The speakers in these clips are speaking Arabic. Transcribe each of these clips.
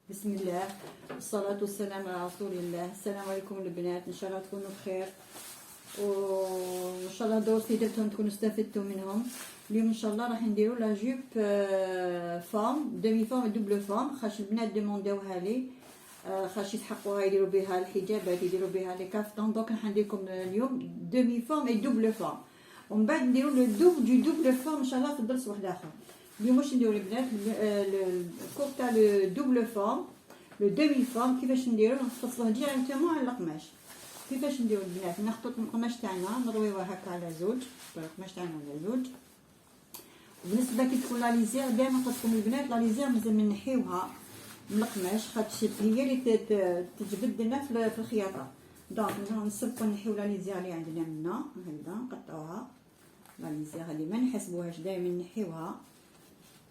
بسم الله والصلاة والسلام على رسول الله. السلام عليكم البنات، ان شاء الله تكونوا بخير وان شاء الله دروس اللي درتهم تكونوا استفدتوا منهم. اليوم ان شاء الله راح نديروا لا جوب فورم دومي فورم دوبل فورم، خاش البنات ديموندوها لي خاش يتحقوها يديروا بها الحجابات يديروا بها لي كافتون. دونك راح ندير لكم اليوم دومي فورم اي دوبل فورم، ومن بعد نديروا لو دوبل دو دوبل فورم ان شاء الله في الدرس واحد اخر. اليوم واش نديرو البنات الكور تاع لو دوبل فورم لو دومي فورم كيفاش نديرو نفصلوه ديريكتومون على القماش. كيفاش نديرو البنات؟ نخطط القماش تاعنا نرويوه هكا على زوج، القماش تاعنا على زوج. وبالنسبه كي تكون لا ليزير دائما نقول لكم البنات لا ليزير مازال نحيوها من القماش خاطر هي اللي تجبد لنا في الخياطه. دونك نسبقوا نحيو لا ليزير اللي عندنا منا هكذا نقطعوها. لا ليزير هذه ما نحسبوهاش دائما نحيوها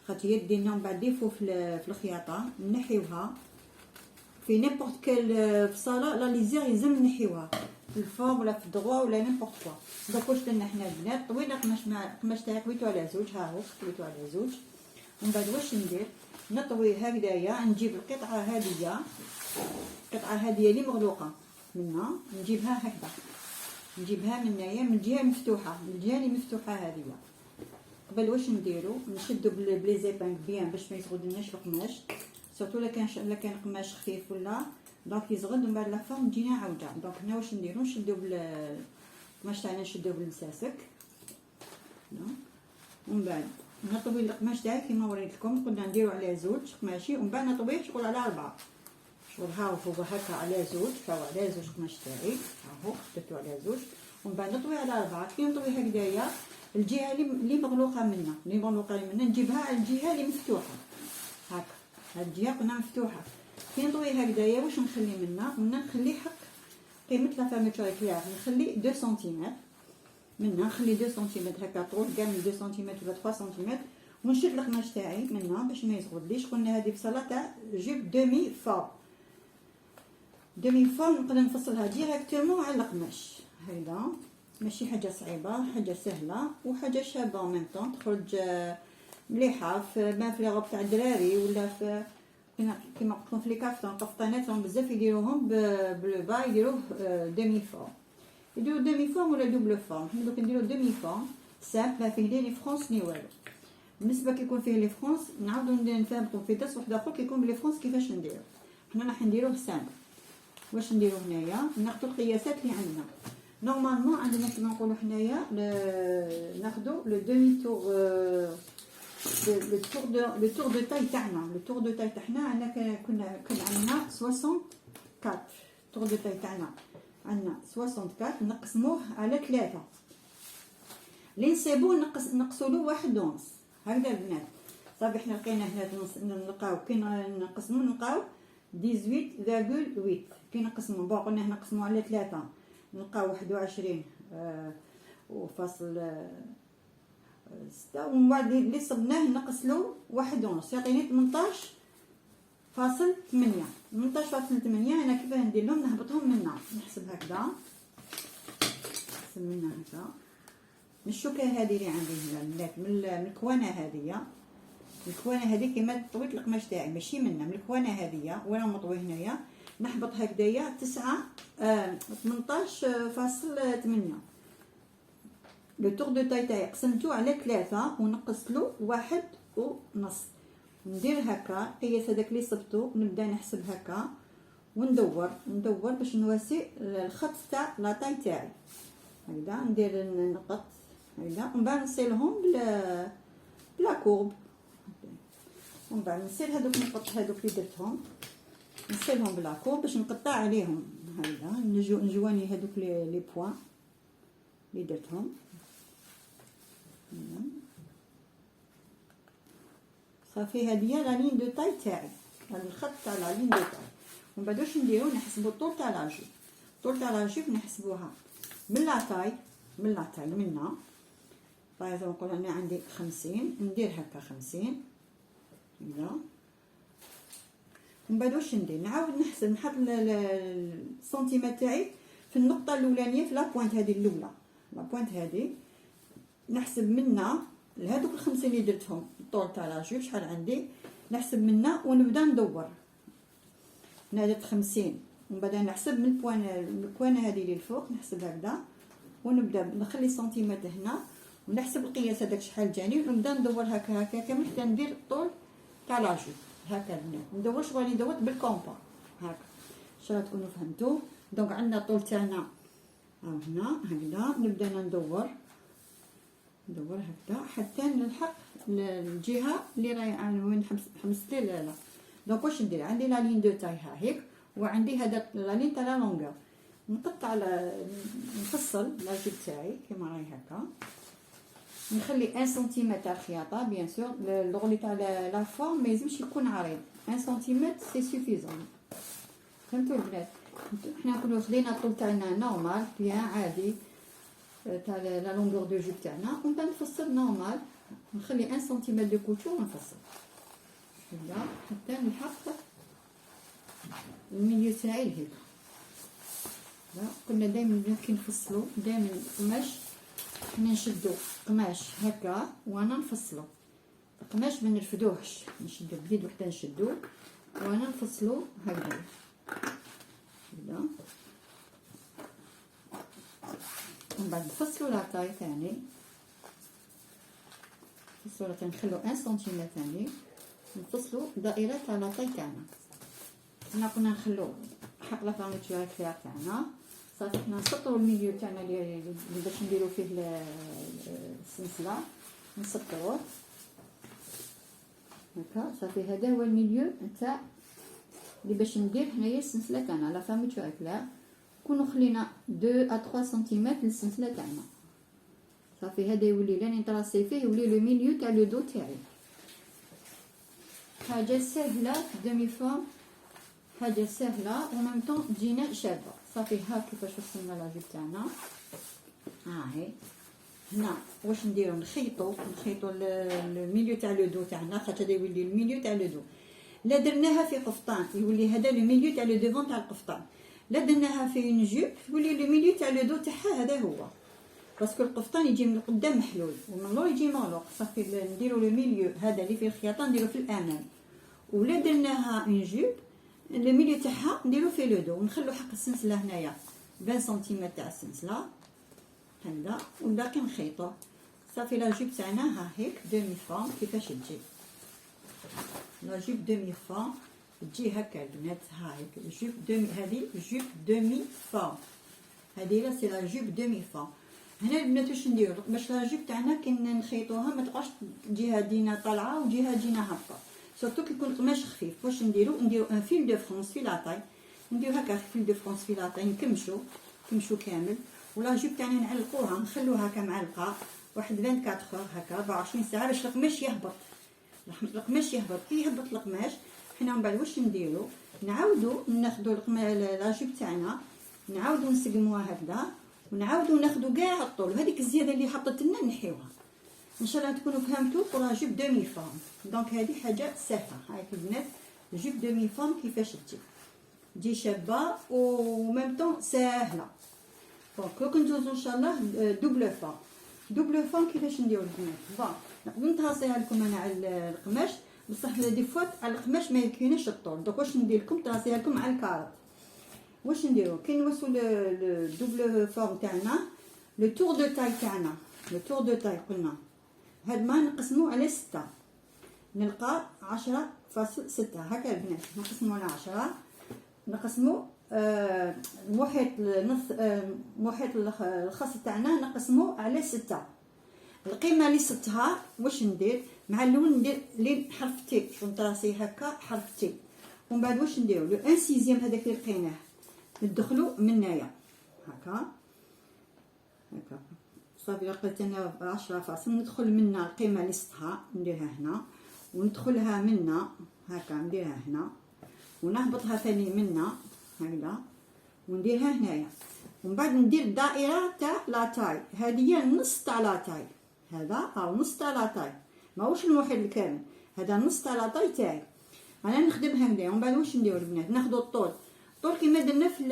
خاطر هي دينا من بعد ديفو في الخياطه نحيوها في نيمبورط كال في صاله. لا ليزير يلزم نحيوها في الفورم ولا في الدغوا ولا نيمبورط كوا. دونك واش درنا حنا البنات طوينا القماش تاعي طويتو على زوج، ها هو طويتو على زوج. ومن بعد واش ندير نطوي هكذايا، نجيب القطعه هذه اللي مغلوقه منها نجيبها هكذا، نجيبها من هنايا من الجهه المفتوحه، من الجهه اللي مفتوحه هذه. قبل واش نديرو نشدو بلي زيبانك بيان باش ما يزغدلناش القماش، سورتو لا كان قماش خفيف ولا دونك يزغد ومن بعد لا فورم تجينا عوجه. دونك هنا واش نديرو نشدو القماش تاعنا نشدوه بالمساسك ومن بعد نطوي القماش تاعي كيما وريت لكم. قلنا نديرو على زوج قماشي ومن بعد نطويه شغل على 4 شغل. ها هو هكا على زوج، هاو على زوج قماش تاعي ها هو درتو على زوج ومن بعد نطوي على 4. كي نطوي هكذايا الجهه اللي مغلوقه منا نجيبها على الجهه اللي مفتوحه هكا. هاد الجهه قلنا مفتوحه. كي نطوي هكذايا واش نخلي منا نخلي حق قيمه لا فاميتور كلير، نخلي 2 سنتيمتر منا، نخلي 2 سنتيمتر هكا طول كاع من 2 سنتيمتر ولا 3 سنتيمتر ونشد القماش تاعي منا باش ما يزغدليش. قلنا هذه في صاله تاع جيب دومي فورم. دومي فورم نقدر نفصلها ديريكتومون على القماش هكذا، ماشي حاجه صعيبه، حاجه سهله وحاجه شابه ميم طون تخرج مليحه في لي روب تاع الدراري ولا في كيما قلت لكم في لي كافتون قفطانات راهم بزاف يديروهم بلو با يديروه دومي فورم، يديروا دومي فورم ولا دوبل فورم. حنا دوك نديرو دومي فورم سامبل ما فيه لي فرونس ني والو. بالنسبه كيكون فيه لي فرونس نعاودو نفهمكم في درس واحد اخر كيكون بلي فرونس كيفاش نديرو. حنا راح نديروه سامبل. واش نديرو هنايا ناخدو القياسات اللي عندنا نورمالمون عندنا كيما نقولوا حنايا ناخذوا لو دومي تور لو تور دو تاي تاعنا. لو تور دو تاي تاعنا عندنا كان عندنا 64 تور دو تاي تاعنا عندنا 64 نقسموه على 3 اللي نسيبو نقصوا له 1 ونص هكذا البنات. صافي حنا لقينا هنا نلقاو كي نقسمو نلقاو 18.8. كي نقسمو بون قلنا نقسمو على 3 نلقاو 21 وفاصل 6 ومن بعد اللي صبناه نقصلو 1 ونص يعطيني 18.8. 18.8 انا كيفاه ندير لهم نهبطهم منا نحسب هكذا، نحسب منا هكذا من الشوكه هذه اللي عندي هنا من الكوانه هذه. الكوانه هذه كيما طويت القماش تاعي ماشي منا من الكوانه هذه وانا مطوي هنايا نحبط هكذايا 18.8. لو تور دو تاي تاعي قسمتو على 3 ونقصلو 1 ونص. ندير هكا قياس هذاك اللي صبتو نبدا نحسب هكا وندور باش نواسي الخط تاع لا تاي تاعي هكذا. ندير النقط هكذا ومن بعد نصيلهم بلا كورب ومن بعد نصيل هذوك النقط هذوك اللي درتهم نسيلهم بلا كورب باش نقطع عليهم هكذا نجواني هذوك لي بوين اللي درتهم. صافي هذه لا لين دو تاي تاعي، هذا الخط تاع لا لين دو تاي. ومن بعد واش نديرو نحسبو الطول تاع لاجوب. الطول تاع لاجوب نحسبوها من لا تاي منا. باغ نقول انا عندي 50 ندير هكا 50 هنا. من بعد واش ندير نعاود نحسب نحط السنتيمتر تاعي في النقطه الاولانيه في لا بوينت هذه الاولى. لا بوينت هذه نحسب منا لهذوك ال50 اللي درتهم الطول تاع لاجوب شحال عندي، نحسب منا ونبدا ندور هنا درت 50 ومن بعد نحسب من البوان هذه اللي الفوق نحسب هكذا، ونبدا نخلي سنتيمتر هنا ونحسب القياس هذاك شحال جاني، ونبدا ندور هكا كامل حتى ندير الطول تاع لاجو هكا. ندور شغل دوت بالكومبا هكا، ان شاء الله تكونوا فهمتوا. دونك عندنا الطول تاعنا هنا هكذا، نبدا ندور هكذا حتى نلحق الجهه اللي راهي وين حبست لي. لا دونك واش ندير؟ عندي لا لين دو تاي ها هيك، وعندي هذا لا لين تاع لا لونغور، نقطع نفصل لاجو تاعي كيما راهي هكا، نخلي 1 سنتيمتر خياطه بيان سور. الغولي تاع لا فورم ما يلزمش يكون عريض، 1 سنتيمتر سي سوفيزون. فهمتوا البنات؟ حنا نكونوا خدينا الطول تاعنا نورمال بيان عادي تاع لا لونغور دو جو تاعنا، ونبدا نفصل نورمال، نخلي 1 سنتيمتر دو كوتور ونفصل هكذا حتى نلحق الميليو تاعي لهيك. كنا دائما كي نفصلوا دائما القماش، حنا نشدو قماش هكا وانا نفصلو القماش، ما نرفدوهش، نشدو بيد وحده نشدو وانا نفصلو هكذا كذا. ومن بعد نفصلو لاطاي ثاني، نفصلو لاطاي نخلو 1 سنتيمتر ثاني، نفصلو دائرة تاع لاطاي تاعنا. حنا كنا نخلو حق لا فاميتور كلير تاعنا صافي. حنا نسطرو الميليو تاعنا اللي باش نديرو فيه السلسله، نسطروه هكا صافي. هذا هو الميليو نتاع اللي باش ندير هنايا السلسله تاعنا لا فاميتور كلير. نكونو خلينا 2 à 3 سنتيمتر للسلسله تاعنا صافي. هذا يولي لاني نطراسي فيه يولي لو ميليو تاع لو دو تاعي. حاجه سهله في دومي فورم، حاجه سهله وميم طون تجينا شابه صافي. ها كيفاش وصلنا لاجو تاعنا. هاهي هنا واش نديرو؟ نخيطو الميليو تاع لو دو تاعنا، خاطر هذا يولي الميليو تاع لو دو. لا درناها في قفطان يولي هذا لو ميليو تاع لو ديفون تاع القفطان، لا درناها في اون جوب يولي لو ميليو تاع لو دو تاعها هذا هو، باسكو القفطان يجي من القدام محلول ومن اللور يجي مغلوق صافي. نديرو لو ميليو هذا اللي فيه الخياطه نديرو في الامام، ولا درناها اون جوب الميليو تاعها نديرو في لو دو، ونخلو حق السلسله هنايا 20 سنتيمتر تاع السلسله هكذا، والباقي نخيطوه صافي. لا جوب تاعنا ها هيك دومي فورم كيفاش تجي. لا جوب دومي فورم تجي هكا البنات، ها هيك جوب دومي، هذه جوب دومي فورم، هذه لا سي لا جوب دومي فورم. هنا البنات واش نديرو باش لا جوب تاعنا كي نخيطوها ما تبقاش جهه دينا طالعه وجهه دينا هابطه، سورتو كي يكون القماش خفيف. واش نديرو ان فيل دو فرونس في لاطاي، نديرو هكا فيل دو فرونس في لاطاي، نكمشو كامل. ولا جوب تاعنا نعلقوها نخلوها هكا معلقه واحد 24 اور هكا 24 ساعه باش القماش يهبط. كي يهبط القماش حنا من بعد واش نديرو؟ نعاودو ناخدو لا جوب تاعنا نعاودو نسقموها هكذا، ونعاودو ناخدو كاع الطول، وهذيك الزياده اللي حطت لنا نحيوها. ان شاء الله تكونوا فهمتوا pour la jupe demi forme. دونك هذه حاجه سهله. هاي البنات جوب دومي فورم كيفاش تجي شابه وميم طون سهله. دونك ندوزو ان شاء الله دوبل فورم كيفاش نديرو البنات. نقدر نتراصيها لكم انا على القماش، بصح دي فوا على القماش ما يكفيناش الطول. دونك واش ندير لكم؟ تراصيها لكم على الكارط. واش نديرو كي نوصلو دوبل فورم تاعنا لو تور دو تاي تاعنا، لو تور دو تاي قلنا هاد ما نقسمو على 6، نلقى 10.6 هكا البنات. نقسمو على 10، نقسمو محيط محيط الخص تاعنا نقسمو على 6. القيمه اللي صدتها واش ندير؟ مع الاول ندير لين حرف تي، شو نطراسي هكا حرف تي، ومن بعد واش نديرو لو 1/6 هذاك اللي لقيناه ندخلو من هنايا هكا صافي. لقيت انا 10 فاصل، ندخل منا القيمه اللي صدتها نديرها هنا، وندخلها منا هكا نديرها هنا، ونهبطها ثاني منا هكذا ونديرها هنايا. ومن بعد ندير الدائره تاع لاطاي، هذه هي النص تاع لاطاي، هذا او نص تاع لاطاي ماهوش المحيط الكامل، هذا النص تاع لاطاي تاعي انا نخدمها هكذا. ومن بعد واش نديرو البنات؟ ناخذ الطول كيما درنا في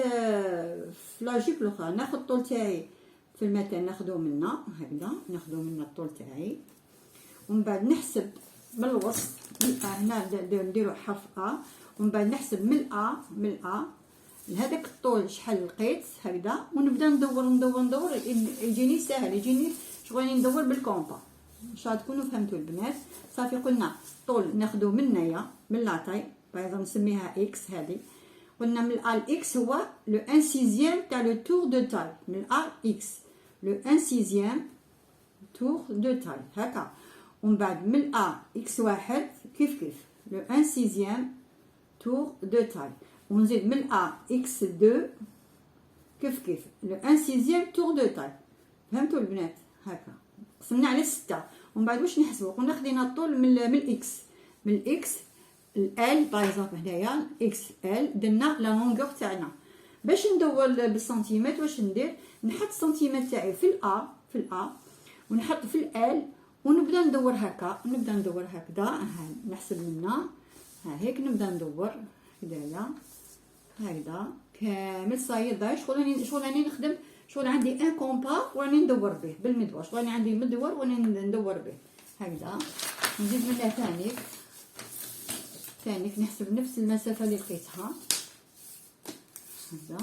لا جيب الاخرى، ناخذ الطول تاعي في المثل ناخذو منا هكذا، ناخذو منا الطول تاعي، ومن بعد نحسب من الوسط هنا نديرو حرف ا، ومن بعد نحسب من الأ لهذاك الطول شحال لقيت هكذا، ونبدا ندور يجيني ساهل، يجيني شغل ندور بالكومبا. ان شاء الله تكونوا فهمتوا البنات. صافي قلنا الطول ناخذو من هنايا من لاطاي، باغ نسميها اكس. هذه قلنا من الأ اكس هو لو 1 سيزيام تاع لو تور دو تاي، من الأ اكس لو 1 سيزيام تور دو تاي هكا. ومن بعد من الأ اكس واحد كيف لو 1 سيزيام تور دو تاي، ونزيد من الأ اكس دو كيف لو 1 سيزيام تور دو تاي. فهمتوا البنات؟ هكا قسمنا على 6. ومن بعد واش نحسبوا؟ قلنا خدينا الطول من الاكس، من الاكس ال باغ اكزومبل هنايا اكس ال درنا لا لونغور تاعنا. باش ندور بالسنتيمتر واش ندير؟ نحط السنتيمتر تاعي في الأ ونحط في ال ونبدا ندور هكا، هكذا. نحسب منا هيك نبدا ندور هدايا هكذا كامل. صاير شغل راني نخدم، شغل عندي ان كومبا وراني ندور به بالمدور، شغل راني عندي مدور وراني ندور به هكذا. نزيد منها ثانيك نحسب نفس المسافه اللي لقيتها هكذا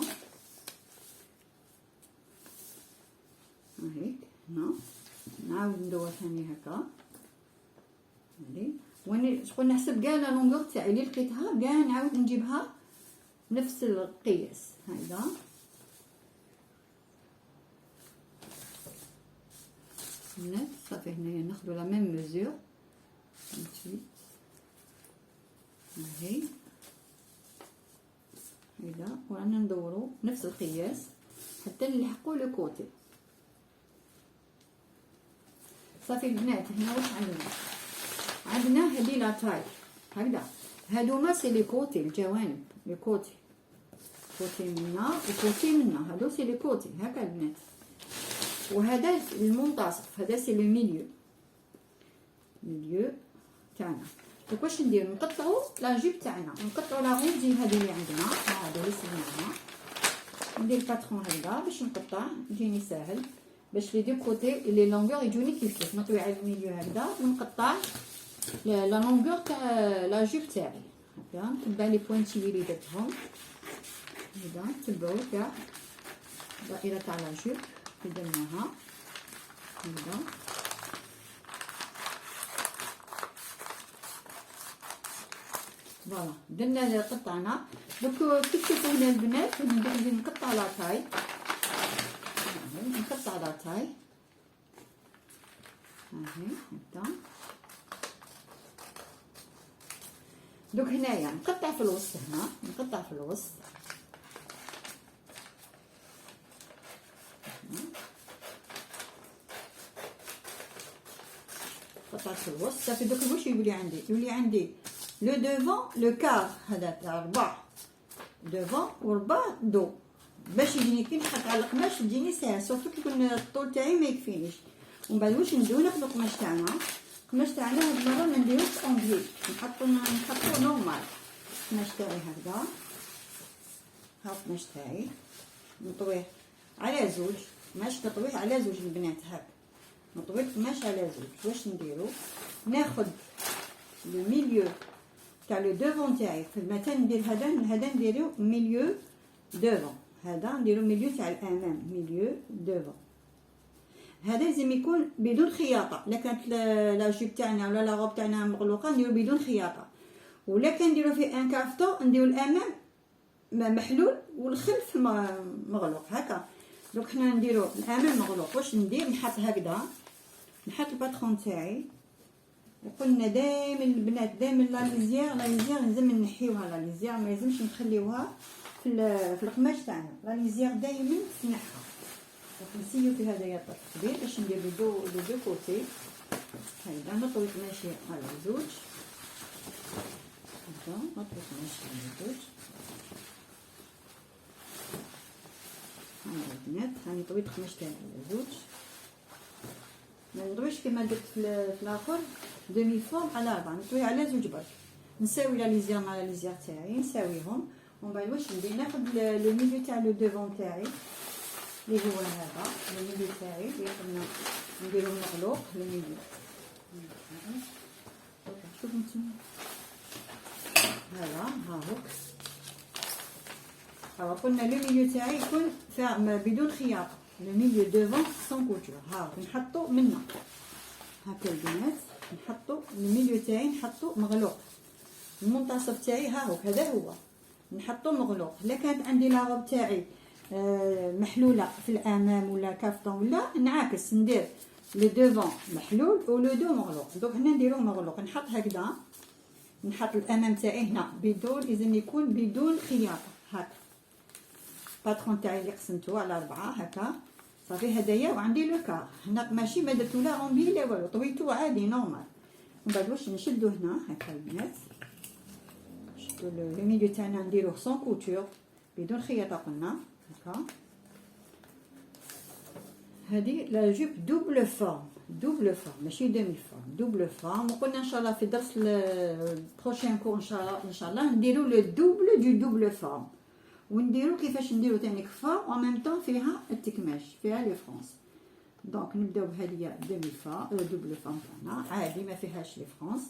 هيك. هنا نعاود ندور ثاني هكا. هادي واني شغل نحسب كاع لا لونغور تاعي اللي لقيتها كاع، نعاود نجيبها نفس القياس هكذا. صافي هنايا ناخذ لا ميم ميزور هاهي هكذا، ورانا ندورو نفس القياس حتى نلحقو لو كوتي. صافي البنات هنا واش عندنا هذه لا تاي هكذا. هادوما سي لي كوتي، الجوانب لي كوتي منا وكوتي منا، هادو سي لي كوتي هكا البنات. وهذا المنتصف، هذا سي لو ميليو تاعنا. دونك واش ندير؟ نقطعوا لا جيب تاعنا، نقطعوا لا غونزي هذه اللي عندنا، هذا اللي سميناها. ندير الباترون هكذا باش نقطع يجيني ساهل، باش لي دو كوتي لي لونغور يجوني كيف نطوي على الميليو هكذا ونقطع لا لونغور تاع لا جيب تاعي هكذا. نتبع لي بوينتي اللي درتهم هكذا، نتبعوا كاع الدائره تاع لا جيب اللي درناها هكذا. فوالا درنا قطعنا. دوك كيف تشوفوا هنا البنات ندير نقطع لاطاي، نقطع لاطاي هاهي هكذا. دوك هنايا نقطع في الوسط، هنا نقطع في الوسط قطعت في الوسط. صافي دوك واش يولي عندي لو دوفون لو كار هذا تاع ربع دوفون وربع دو، باش يجيني كي نحط على القماش تجيني ساهل، سورتو كي يكون الطول تاعي ما يكفينيش. ومن بعد واش نديرو؟ ناخذ القماش تاعنا هاد المره ما نديروش اونفي، نحطو نورمال. القماش تاعي هكذا، ها القماش تاعي نطويه على زوج، ماش نطويه على زوج البنات هاك، نطوي القماش على زوج. واش نديرو؟ ناخذ لو ميليو تاع لو دوفون تاعي، مثلا ندير هذا نديرو ميليو دوفون، هذا نديرو ميليو تاع الامام ميليو دوفون. هذا لازم يكون بدون خياطه، الا كانت لا جيب تاعنا ولا لا غوب تاعنا مغلوقه نديرو بدون خياطه، ولا كان نديرو فيه ان كافتو نديرو الامام محلول والخلف مغلوق هكا. دونك حنا نديرو الامام مغلوق. واش ندير؟ نحط هكذا، نحط الباترون تاعي. وقلنا دائما البنات دائما لا ليزيير لازم نحيوها، لا ليزيير ما لازمش نخليوها في القماش تاعنا، لا ليزيير دائما تنحى. نسيو في هذايا الطرف كبير باش ندير دو كوتي هكذا. نطوي قماشي على زوج هكذا، نطوي قماشي على زوج هاهي البنات. راني طويت قماش تاعي على زوج، ما نطويش كيما درت في الاخر دومي فورم على 4، نطوي على زوج برك. نساوي لا ليزير مع لا ليزير تاعي نساويهم. ومن بعد واش ندير؟ ناخذ لو ميليو تاع لو دوفون تاعي اللي هو هذا لو ميليو تاعي اللي قلنا نديرو مغلوق لو ميليو. شوفوا نتوما هذا هاهوك. قلنا لو ميليو تاعي يكون بدون خياطة، لو ميليو دوفون سون كوتور. هاهوك نحطو منا هاكا البنات، نحطو الميليو تاعي نحطو مغلوق، المنتصف تاعي هاهوك هذا هو نحطو مغلوق. الا كانت عندي لاغوب تاعي محلوله في الامام ولا كافتون ولا نعاكس، ندير لو دوفون محلول ولو دو مغلوق. دوك هنا نديرو مغلوق، نحط هكذا، نحط الامام تاعي هنا بدون، لازم يكون بدون خياطه. هاكا الباترون تاعي اللي قسمته على 4 هكا صافي هدايا. وعندي لو كار هنا ماشي ما درتو لا رومبي لا والو، طويتو عادي نورمال. من بعد واش نشدو هنا هكا البنات، نشدو لو ميليو تاعنا نديروه سون كوتور بدون خياطه قلنا هكا. هذه لا جوب دوبل فورم، دوبل فورم ماشي دومي فورم، دوبل فورم. وقلنا ان شاء الله في درس البروشين كور ان شاء الله نديرو لو دوبل دو دوبل فورم، ونديرو كيفاش نديرو تاني كفار و ميم طون فيها التكماش فيها لي فرونس. دونك نبداو بهذه دومي فورم دوبل فورم تاعنا عادي ما فيهاش لي فرونس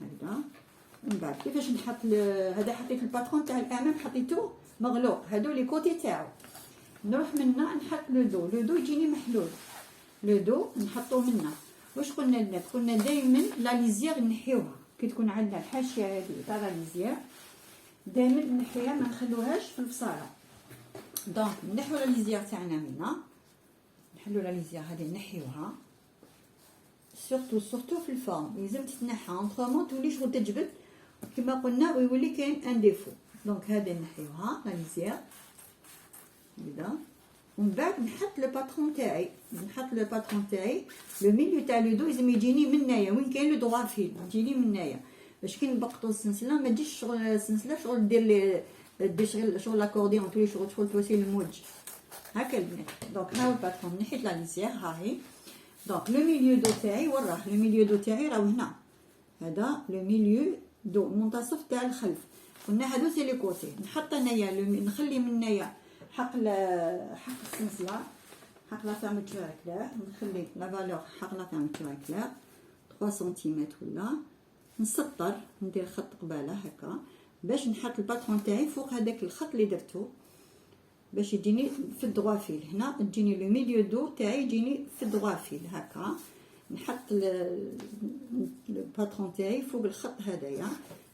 هكذا. من بعد كيفاش نحط هذا حطيت الباترون تاع الامام حطيتو مغلوق، هادو لي كوتي تاعو. نروح منا نحط لو دو، لو دو يجيني محلول، لو دو نحطو منا. واش قلنا البنات؟ قلنا دائما لا ليزيير نحيوها كي تكون عندنا الحاشيه هذه تاع لا ليزيير، دائما نحيها ما نخلوهاش في البصاله. دونك نحيو لا ليزيير تاعنا منا، نحلو لا ليزيير هذه نحيوها سورتو في الفورم، لازم تتنحى اونطرومون تولي شغل تجبد كما قلنا ويولي كاين ان ديفو. دونك هذه نحيوها لا ليزيير هكذا. ومن بعد نحط لو باترون تاعي، نحط لو باترون تاعي لو ميليو تاع لو دو لازم يجيني من هنايا وين كاين لو دغوا فيل، يجيني من هنايا باش كي نبقطو السلسله ما تجيش شغل السلسله شغل دير لي دير شغل لاكورديون تولي شغل توسي الموج هكا البنات. دونك ها هو الباترون نحيت لا ليزيير هاهي. دونك لو ميليو دو تاعي وراه، لو ميليو دو تاعي راهو هنا، هذا لو ميليو دو المنتصف تاع الخلف. قلنا هادو سي لي كوتي. نحط انايا نخلي من هنايا حق السلسله، حق لا فيرميتور كلير، نخلي لا فالور حق لا فيرميتور كلير 3 سنتيمتر ولا نسطر، ندير خط قباله هكا باش نحط الباترون تاعي فوق هذاك الخط اللي درتو باش يجيني في الدغوا فيل. هنا تجيني لو ميليو دو تاعي يجيني في الدغوا فيل هكا. نحط الباترون تاعي فوق الخط هذايا،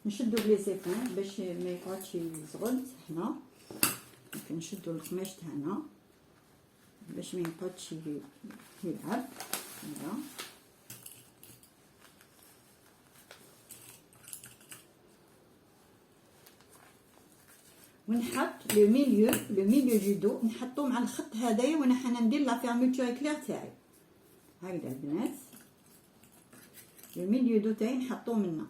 نشدو بلي زيفون باش ما يقعدش يزغد. هنا نشدو القماش تاعنا باش ما يقعدش يلعب هنا. ونحط لو ميليو دو دو نحطو مع الخط هذايا، وانا حنا ندير لا فيرميتور كلير تاعي هكذا البنات. لو ميليو دو تاعي نحطو منا.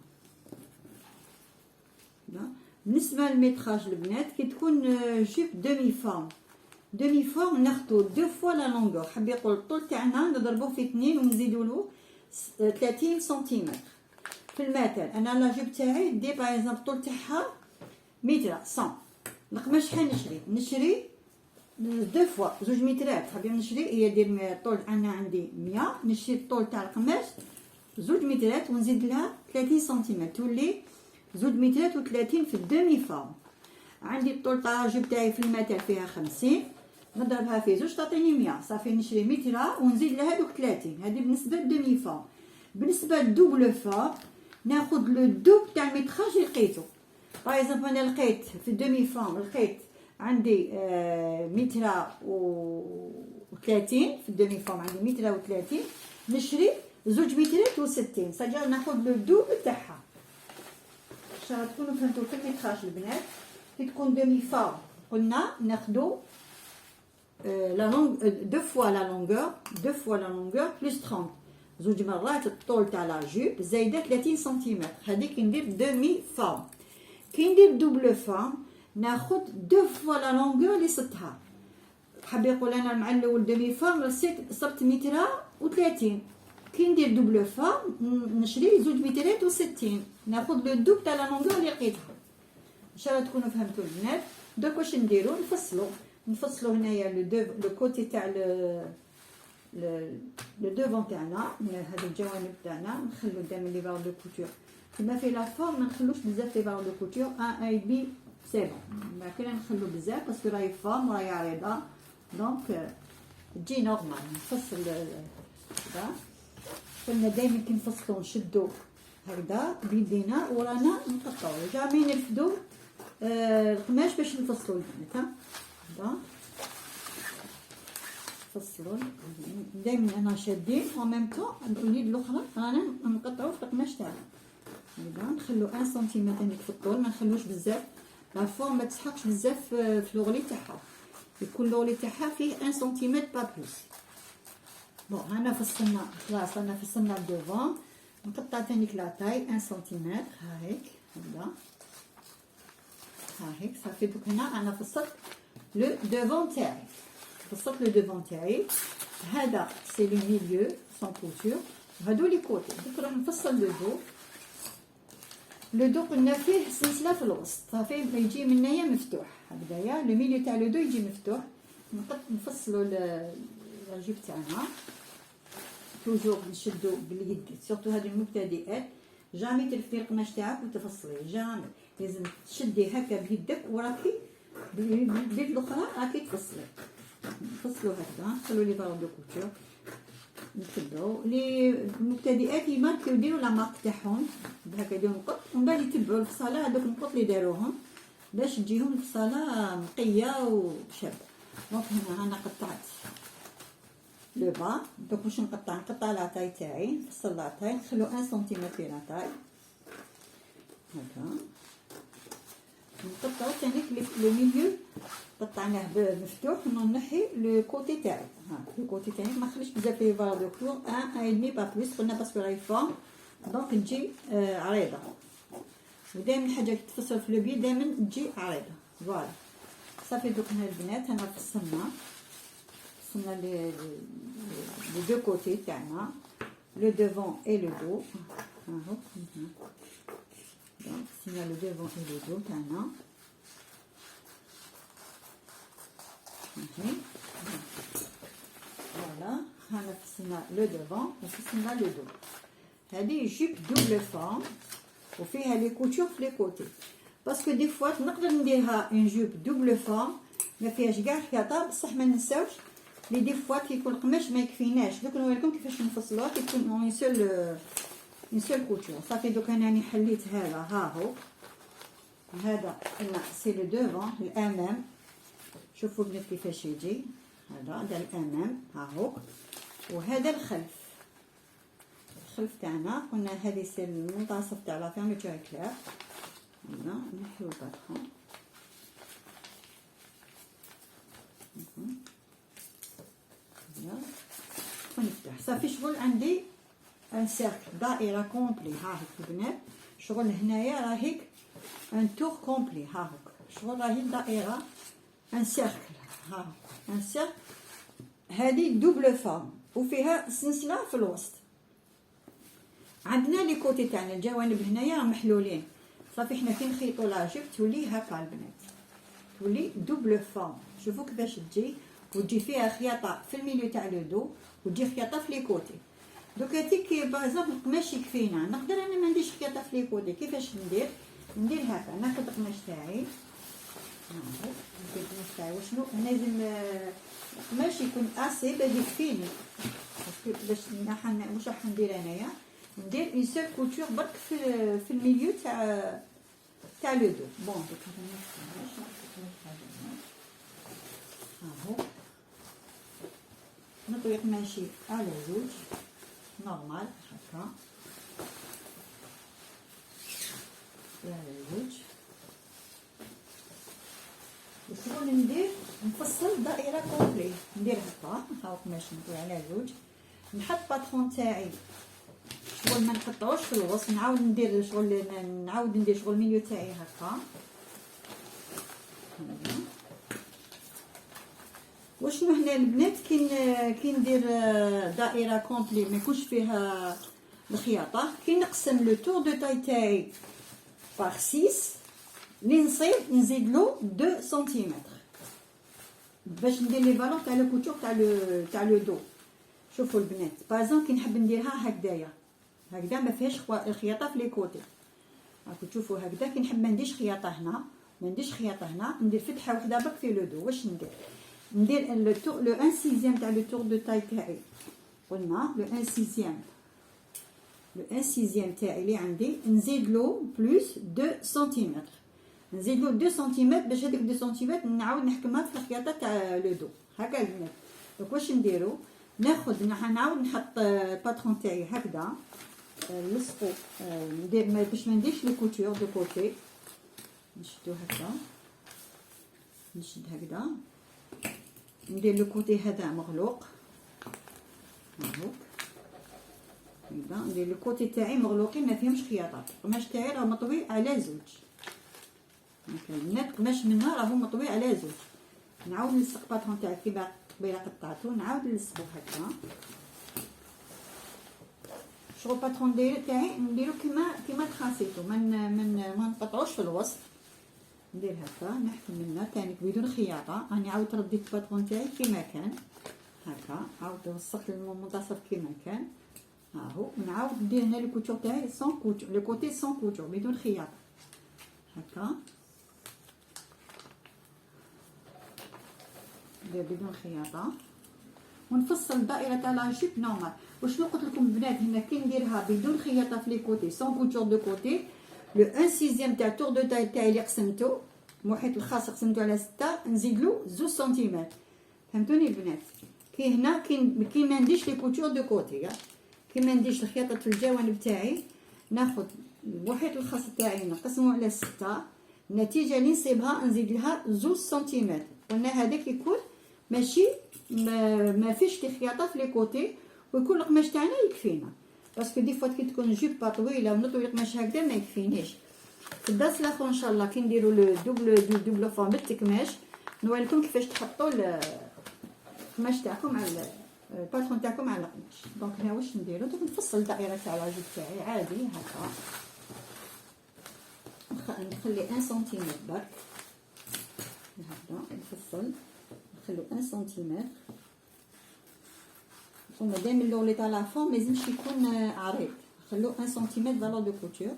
بالنسبه للميتراج البنات كي تكون جيب دومي فورم ناخدو دو فوا لا لونغور، حاب يقول الطول تاعنا نضربوه في 2 ونزيدو له 30 سنتيمتر. في المثل انا لا جيب تاعي دي باغ اكزومبل الطول تاعها متر 100. القماش شحال نشري دو فوا 2 مترات، حابين نشري هي دير الطول انا عندي 100، نشري الطول تاع القماش 2 مترات ونزيد لها 30 سنتيمتر تولي 2 مترات و30 في الدومي فورم. عندي الطول تاع الجيب تاعي في المثل فيها 50، نضربها في 2 تعطيني 100 صافي نشري متر ونزيد لها دوك 30. هذه بالنسبه للدومي فورم. بالنسبه للدوبل فورم ناخذ لو دوب تاع الميتراج اللي لقيتو. باغ اكزومبل انا لقيت في الدومي فورم لقيت عندي متر و30، في الدومي فورم عندي متر و30، نشري 2 مترات و60 صاجا ناخذ لو دوب تاعها. ان شاء الله تكونوا فهمتوا في الميتراج البنات. كي تكون دومي فورم قلنا ناخذوا لا لونغ دو فوا لا لونغور بلس 30، 2 مرات الطول تاع لا جوب زايده 30 سنتيمتر. هذيك ندير دومي فورم. كي ندير دوبل فورم ناخذ دو فوا لا لونغور اللي صدتها. حاب يقول انا مع الاول دومي فورم صرت متر و30، كي ندير دوبل فورم نشري 2 مترات و60 ناخذ لو دوب تاع لا لونغور اللي لقيتها. ان شاء الله تكونوا فهمتوا البنات. دوك واش نديرو نفصلوا هنايا لو كوتي تاع لو دوفون تاعنا، هذه الجوانب تاعنا نخلو دائما لي بار دو كوتور كيما في لا فورم ما نخلوش بزاف لي فالون دو كوتور 1.5 سي بون، ما كاين نخلو بزاف باسكو راهي فورم وراهي عريضه دونك تجي نورمال. نفصل هكذا، قلنا دايما كي نفصلو نشدو هكذا بيدينا ورانا نقطعو، جامي نرفدو القماش باش نفصلو البنات. هكذا نفصلو دايما انا شادين و ميم طون اليد الاخرى رانا نقطعو في القماش تاعنا. هكذا نخلو 1 سنتيمتر هنيك في الطول، ما نخلوش بزاف لا فورم ما تسحقش بزاف في لوغلي تاعها، يكون لوغلي تاعها فيه 1 سنتيمتر با بلوس. بون هنا فصلنا خلاص، انا فصلنا الدوفون، نقطع ثانيك لا تاي 1 سنتيمتر ها هيك هكذا ها هيك صافي. دوك هنا انا فصلت لو دوفون تاعي، فصلت لو دوفون تاعي، هذا سي لو ميليو سون كوتور، هادو لي كوتي. دوك راح نفصل لو دو. لو دو قلنا فيه سلسله في الوسط، صافي يجي من هنايا مفتوح هكذايا، لو ميليو تاع لو دو يجي مفتوح. نفصلوا الجيب تاعنا توجور نشدو باليد، سورتو هذه المبتدئات جامي تلفي القماش تاعك وتفصليه، جامي لازم تشدي هكا بيدك وراكي باليد الاخرى راكي تفصلي. نفصلوا هكذا، نخلو لي فالون دو كوتور نكبرو. لي المبتدئات يماركيو يديروا لا مارك تاعهم هكا، يديروا نقط ومن بعد يتبعوا الفصاله هذوك النقط اللي داروهم باش تجيهم الفصاله نقيه وشابه. دونك هنا انا قطعت لو با، دوك واش نقطع لا تاي تاعي، نفصل لا تاي، نخلو 1 سنتيمتر في لا تاي هكا. نقطعو ثاني لو ميليو قطعناه مفتوح، ونحي لو كوتي تاعي، ها لو كوتي تاعي ما نخليش بزاف لي فالون دو كور 1.5 با بلوس، قلنا باسكو راهي فورم دونك تجي عريضه، ودائما الحاجه كي تفصل في لو بي دائما تجي عريضه. فوالا صافي. دوك هنا البنات هنا فصلنا لي دو كوتي تاعنا، لو دوفون اي لو دو، هاهو دونك فصلنا لو دوفون اي لو دو تاعنا. فوالا هنا فصلنا لو دوفون وفصلنا لو دو. هذه جيب دوبل فورم وفيها لي كوتور في لي كوتي، باسكو دي فوا نقدر نديرها اون جوب دوبل فورم ما فيهاش كاع خياطه، بصح ما ننساوش لي دي فوا كيكون القماش ما يكفيناش. دوك نوريكم كيفاش نفصلوها، كيكون اون سول كوتور. صافي دوك انا راني حليت هذا، ها هو هذا هنا سي لو دوفون الامام، شوفوا البنات كيفاش يجي، هذا الامام ها هو، وهذا الخلف تاعنا. قلنا هذه سي المنتصف تاع لا فيرميتور كلير. هنا نحيو الباترون ونفتح. صافي شغل عندي ان سيركل دائره كومبلي، ها هيك البنات شغل هنايا راه هيك ان تور كومبلي، ها هاك شغل راهي دائره ان سيركل، ها ان سيركل. هذه دوبل فورم وفيها سلسله في الوسط. عندنا لي كوتي تاعنا الجوانب هنايا محلولين. صافي حنا كي نخيطو لا جيب تولي هكا البنات، تولي دوبل فورم. شوفوا كيفاش تجي، وتجي فيها خياطه في الميليو تاع لو دو، وتجي خياطه في لي كوتي. دوك هاتيك باغ القماش يكفينا، نقدر انا ما نديرش خياطه في لي كوتي. كيفاش ندير هكا، ناخذ القماش تاعي، ندير القماش تاعي وشنو لازم القماش يكون اسي باش يكفيني، باسكو باش واش راح ندير انايا، ندير اون سول كوتور برك في الميليو تاع لو دو. بون دوك هاهو نطوي قماشي على زوج نورمال هكا على زوج، وشغل ندير نفصل دائره كومبلي، ندير هكا هاو قماش نطوي على زوج، نحط باترون تاعي شغل ما نحطوش في الوسط، نعاود ندير شغل ميليو تاعي هكا. وشنو هنا البنات كي ندير دائره كومبلي ما يكونش فيها الخياطه، كي نقسم لو تور دو تاي تاعي باغ 6 لي نزيد له 2 سنتيمتر باش ندير لي فالون تاع لو كوتور تاع لو دو. شوفوا البنات بازون كي نحب نديرها هكذايا هكذا ما فيهاش الخياطه في لي كوتي، راكم تشوفوا هكذا. كي نحب ما نديرش خياطه هنا، ما نديرش خياطه هنا، ندير فتحه وحده برك في لو دو. واش ندير لو تور لو 1 سيزيام تاع لو تور دو تاي تاعي. قلنا لو 1 سيزيام، لو 1 سيزيام تاعي اللي عندي نزيد له بلوس 2 سنتيمتر، نزيد له 2 سنتيمتر باش هذيك 2 سنتيمتر نعاود نحكمها في الخياطه تاع لو دو. هكا البنات. دونك واش نديرو، ناخذ نعاود نحط الباترون تاعي هكذا، نلصقو، ندير باش ما نديرش لي كوتور دو كوتي، نشدو هكذا، نشد هكذا، ندير لو كوتي هذا مغلوق هاهوك هكذا، ندير لو كوتي تاعي مغلوقين ما فيهمش خياطات. القماش تاعي راه مطوي على زوج، هكا البنات القماش منها راهو مطوي على زوج. نعاود نلصق الباترون تاعي كيما قبيله قطعتو، نعاود نلصقو هكا. شغل الباترون تاعي نديرو كيما تخاسيتو، ما نقطعوش في الوسط. ندير هكا نحكم منها تاني بدون خياطه. راني عاود رديت الباترون تاعي كيما كان هكا، عاود وصلت للمنتصف كيما كان هاهو. ونعاود ندير هنا لي كوتور تاعي سون كوتور، لي كوتي سون كوتور بدون خياطه هكا، ندير بدون خياطه ونفصل الدائره تاع لا جيب نورمال. وشنو قلت لكم البنات هنا، كي نديرها بدون خياطه في لي كوتي سون كوتور دو كوتي، لو 1 سيزيام تاع تور دو تاي تاعي اللي قسمته، المحيط الخاص قسمته على 6، نزيد له 2 سنتيمتر. فهمتوني البنات؟ كي هنا كي ما نديش لي كوتور دو كوتي، كي ما نديش الخياطه في الجوانب تاعي، ناخذ المحيط الخاص تاعي نقسمه على 6، النتيجه اللي نصيبها نزيد لها 2 سنتيمتر. قلنا هذاك يكون ماشي ما فيش لي خياطه في لي كوتي، ويكون القماش تاعنا يكفينا. باسكو دي فوا كي تكون جيب طويله ونطوي القماش هكذا ما يكفينيش. في الدرس الاخر ان شاء الله كي نديروا لو دوبل فون بالتكماش نوريكم كيفاش تحطوا القماش تاعكم على الباترون تاعكم على القماش. دونك هنا واش نديروا، دونك نفصل الدائره تاع لاجيب تاعي عادي هكا، نخلي 1 سنتيمتر برك هكذا، نفصل نخلو 1 سنتيمتر. قلنا دائما اللون اللي طالع فوق ما لازمش يكون عريض، نخلو 1 سنتيمتر فالور دو كوتور.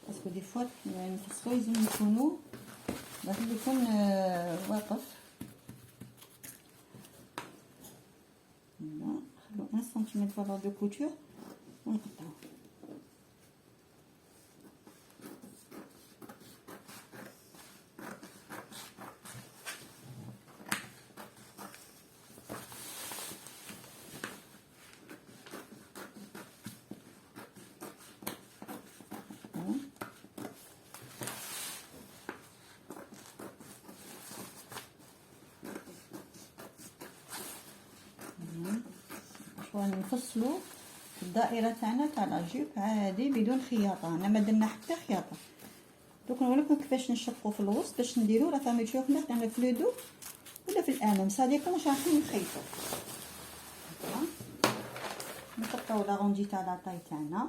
باسكو دي فوا نفصلو لازم يكونو لازم يكون واقف. نخلو 1 سنتيمتر فالور دو كوتور ونقطعو. نفصلوا الدائره تاعنا تاع لاجيب عادي بدون خياطه. انا ما درنا حتى خياطه. دوك نوريكم كيفاش نشقوا في الوسط باش نديروا لا فاميتور انا في لودو ولا في الامام، صديقه واش رايحين نخيطوا. نقطعوا لاروندي تاع لا طاي تاعنا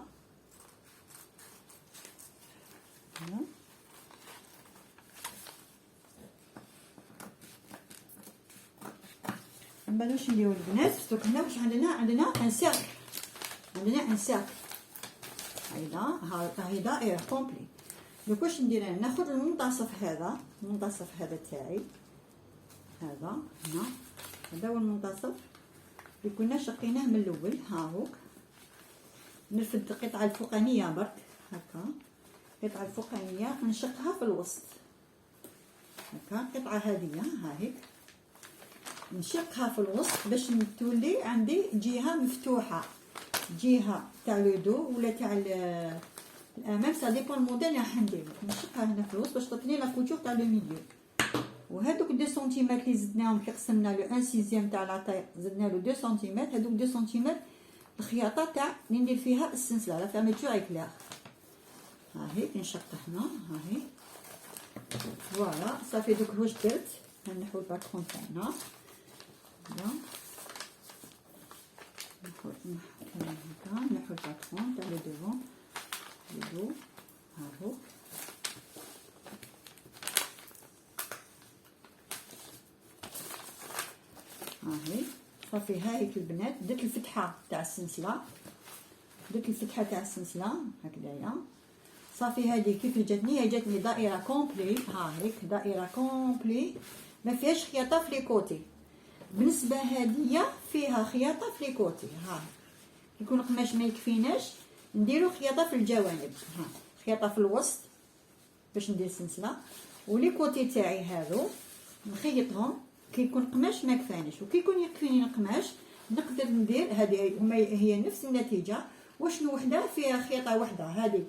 ما واش نديرو البنات. دوك هنا واش عندنا ان سيركل، عندنا ان سيركل هاي دائره كومبلي. دوك واش ندير انا، ناخذ المنتصف هذا، المنتصف هذا تاعي هذا هنا، هذا هو المنتصف اللي كنا شقيناه من الاول. هاهوك نرفد القطعه الفوقانيه برك هكا، القطعه الفوقانيه نشقها في الوسط هكا، القطعه هذه ها هيك نشقها في الوسط باش تولي عندي جهه مفتوحه، جهه تاع لو دو ولا تاع الامام، سا ديبون الموديل اللي راح نديرو. نشقها هنا في الوسط باش تعطيني لا كوتور تاع لو ميليو. وهذوك 2 سنتيمتر اللي زدناهم كي قسمنا لو 1 سيزيام تاع لاطاي زدنا له 2 سنتيمتر، هذوك 2 سنتيمتر الخياطه تاع اللي ندير فيها السلسله لا فاميتور اكلير. ها هي نشق هنا ها هي فوالا صافي. دوك واش درت، نحو الباترون تاعنا نحو الباترون تاع لو دوفون لو دو هاهو. هاهي صافي. هاهيك البنات درت الفتحه تاع السلسله، درت الفتحه تاع السلسله هكذايا. صافي هذه كيف جاتني؟ هي جاتني دائره كومبلي، ها هيك دائره كومبلي ما فيهاش خياطه في لي كوتي. بالنسبه هذه فيها خياطه في لي كوتي، ها يكون القماش ما يكفيناش نديرو خياطه في الجوانب، ها خياطه في الوسط باش ندير سلسله، ولي كوتي تاعي هادو نخيطهم كي يكون القماش ما كفانيش، وكي يكون يكفيني القماش نقدر ندير هذه. هي نفس النتيجه، وشنو وحده فيها خياطه وحده، هذه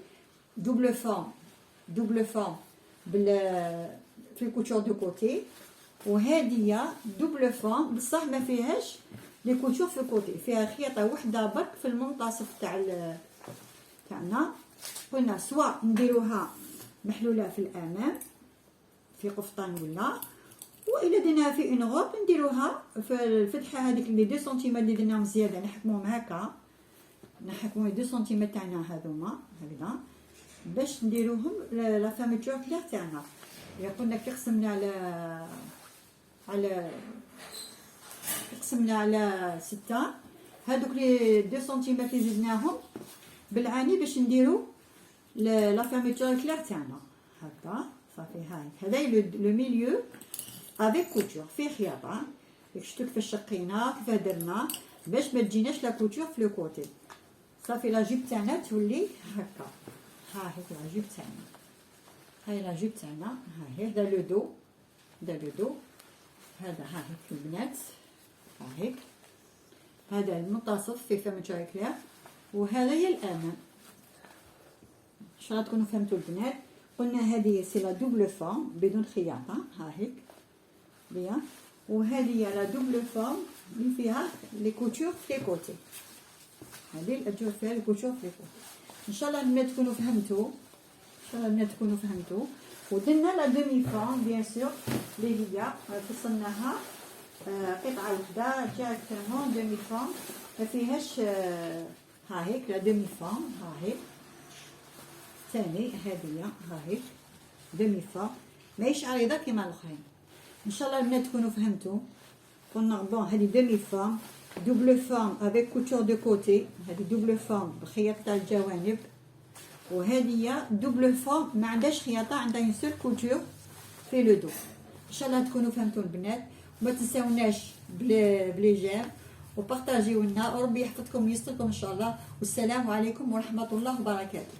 دوبل فون، دوبل فون في الكوتور دو كوتي، وهذه دوبل فون بصح ما فيهاش لي كوتور في الكوتي، فيها خياطه وحده برك في المنتصف تاعنا. قلنا سواء نديروها محلوله في الامام في قفطان، والا درناها في اون غوب نديروها في الفتحه هذيك اللي 2 سنتيمتر اللي درناهم زياده نحكموهم هكا، نحكمو 2 سنتيمتر تاعنا هذوما هكذا باش نديروهم لا فاميتور كلير تاعنا. قلنا كي قسمنا على 6 هذوك لي 2 سنتيمتر اللي زدناهم بالعاني باش نديرو لا فاميتور كلير تاعنا هكا. صافي هاي هذا لو ميليو افيك كوتور فيه خياطه. شفتو كيفاش شقينا كيفاه درنا باش ما تجيناش لا كوتور في لو كوتي. صافي لا جيب تاعنا تولي هكا. ها هيك لا جيب تاعنا، هاي لا جيب تاعنا، ها هي هذا لو دو، هذا لو دو، هذا ها هيك البنات، ها هيك هذا المنتصف في فاميتور كلير، وهذا هي الامام. ان شاء الله تكونوا فهمتوا البنات. قلنا هذه سي لا دوبل فورم بدون خياطه، ها هيك بيان، وهذه لا دوبل فورم اللي فيها لي كوتور في لي كوتي، هذه الأجور فيها لي كوتور في لي كوتي. ان شاء الله البنات تكونوا فهمتوا، ان شاء الله البنات تكونوا فهمتوا. ودرنا لا دومي فورم بيان سور اللي هي فصلناها قطعه وحده ديريكتومون دومي فورم ما فيهاش. ها هيك لا دومي فورم، ها هيك ثاني هذه ها هيك دومي فورم ماهيش عريضه كيما الاخرين. ان شاء الله البنات تكونوا فهمتوا. قلنا بون هذه دومي فورم، دوبل فورم افيك كوتور دو كوتي، هذه دوبل فورم بخياطه تاع الجوانب، وهذه دوبل فورم ما عندهاش خياطه، عندها اون سول كوتور في لو دو. ان شاء الله تكونوا فهمتوا البنات، وما تنساوناش بلي جيم وبارطاجيو لنا، وربي يحفظكم ويستركم ان شاء الله. والسلام عليكم ورحمه الله وبركاته.